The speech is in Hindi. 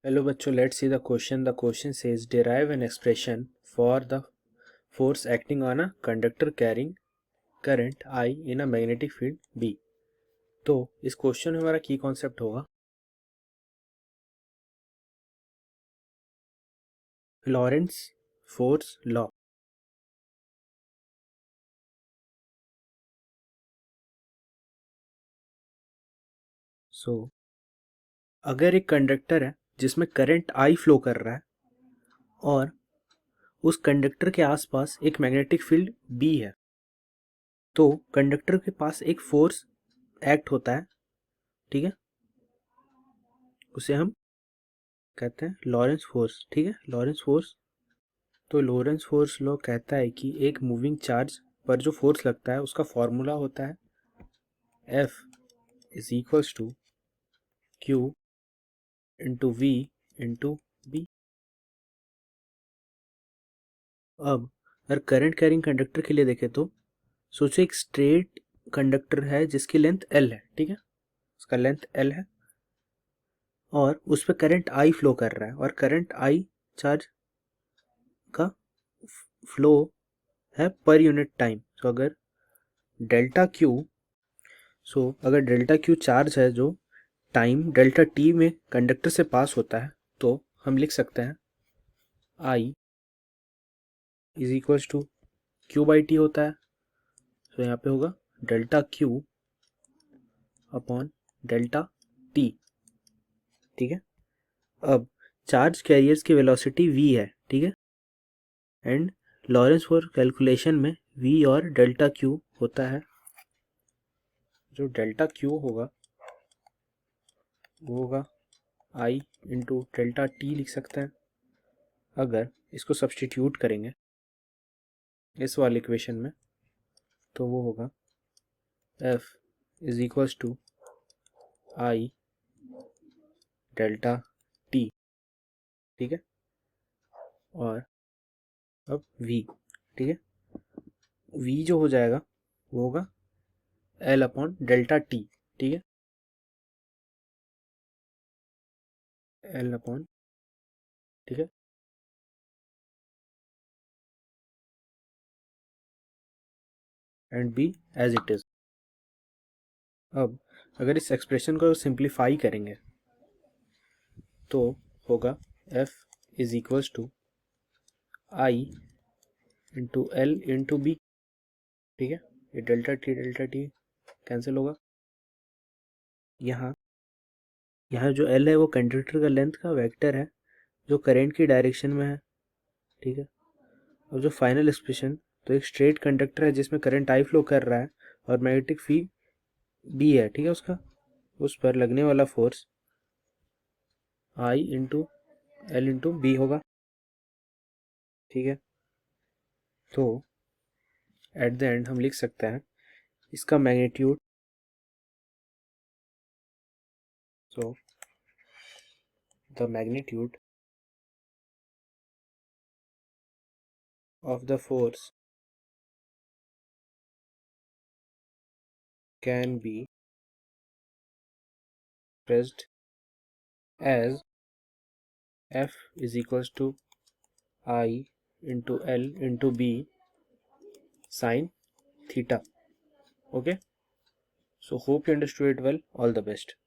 Hello बच्चों, let's see the question. The question says derive an expression for the force acting on a conductor carrying current I in a magnetic field B. तो इस क्वेश्चन में हमारा की कॉन्सेप्ट होगा लॉरेंस फोर्स लॉ। अगर एक कंडक्टर है जिसमें करंट I फ्लो कर रहा है और उस कंडक्टर के आसपास एक मैग्नेटिक फील्ड B है, तो कंडक्टर के पास एक फोर्स एक्ट होता है, ठीक है, उसे हम कहते हैं लॉरेंस फोर्स। ठीक है, लॉरेंस फोर्स। तो लॉरेंस फोर्स लॉ कहता है कि एक मूविंग चार्ज पर जो फोर्स लगता है उसका फॉर्मूला होता है F is equals to Q into V into B। अब अगर करंट कैरिंग कंडक्टर के लिए देखें तो सोचो एक स्ट्रेट कंडक्टर है जिसकी लेंथ L है, ठीक है, उसका लेंथ L है और उस पर करंट I फ्लो कर रहा है और करंट I चार्ज का फ्लो है पर यूनिट टाइम। अगर डेल्टा Q अगर डेल्टा Q चार्ज है जो टाइम डेल्टा टी में कंडक्टर से पास होता है, तो हम लिख सकते हैं I is equals to Q by T होता है। तो यहाँ पे होगा delta Q upon delta T. ठीक है, अब चार्ज कैरियर्स की वेलोसिटी v है, ठीक है, एंड लॉरेंस फोर्स कैलकुलेशन में v और डेल्टा Q होता है। जो डेल्टा Q होगा वो होगा I इंटू डेल्टा टी लिख सकते हैं। अगर इसको सब्सटीट्यूट करेंगे इस वाले इक्वेशन में तो वो होगा F is equals to I delta T. ठीक है, और अब V, ठीक है, V जो हो जाएगा वो होगा L अपॉन डेल्टा टी। ठीक है, L अपॉन, ठीक है, and B as it is. अब अगर इस एक्सप्रेशन को सिंप्लीफाई करेंगे तो होगा F is equals to I into L into B। ठीक है, ये डेल्टा टी कैंसिल होगा। यहाँ यहाँ जो L है वो कंडक्टर का लेंथ का वेक्टर है जो करंट की डायरेक्शन में है। ठीक है, और जो फाइनल एक्सप्रेशन, तो एक स्ट्रेट कंडक्टर है जिसमें करंट I फ्लो कर रहा है और मैग्नेटिक फील्ड B है, ठीक है, उसका उस पर लगने वाला force I into L into B होगा। ठीक है, तो एट द एंड हम लिख सकते हैं इसका magnitude, so the magnitude of the force can be expressed as F is equals to I into L into B sin theta. Okay, so hope you understood it well. All the best.